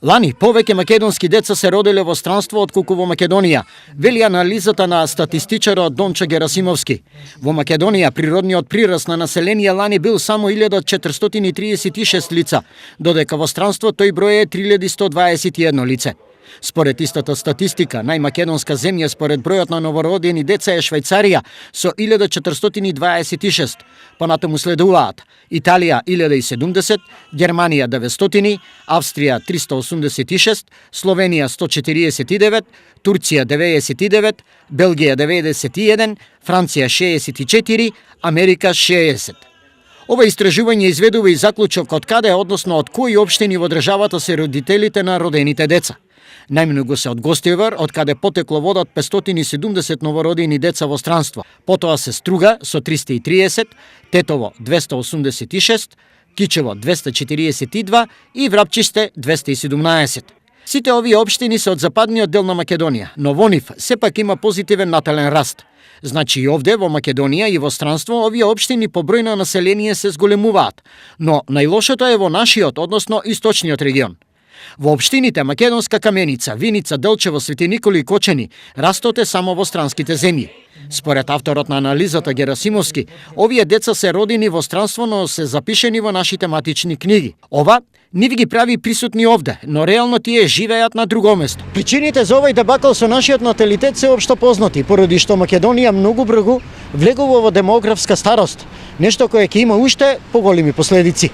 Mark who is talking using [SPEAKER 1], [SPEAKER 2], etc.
[SPEAKER 1] Лани повеќе македонски деца се родиле во странство отколку во Македонија, вели анализата на статистичарот Дончо Герасимовски. Во Македонија природниот прираст на население лани бил само 1436 лица, додека во странство тој број е 3121 лице. Според истата статистика, најмакедонска земја според бројот на новородени деца е Швајцарија со 1426, понатаму следуваат Италија 1070, Германија 900, Австрија 386, Словенија 149, Турција 99, Белгија 91, Франција 64, Америка 60. Ова истражување изведува и заклучок од каде, односно од кои општини во државата се родителите на родените деца. Најмногу се од Гостивар, од каде потекло водат 570 новородени деца во странство. Потоа се Струга со 330, Тетово 286, Кичево 242 и Врапчисте 217. Сите овие општини се од западниот дел на Македонија, но во нив сепак има позитивен натален раст. Значи и овде во Македонија и во странство овие општини по број на население се зголемуваат, но најлошото е во нашиот, односно источниот регион. Во општините Македонска Каменица, Виница, Делчево, Свети Николи и Кочани растот е само во странските земји. Според авторот на анализата Герасимовски, овие деца се родени во странство, но се запишени во нашите матични книги. Ова нив ги прави присутни овде, но реално тие живеат на друго место. Причините за овој дебакл со нашиот наталитет се општо познати, поради што Македонија многу брзо влегува во демографска старост, нешто кое ќе има уште поголеми последици.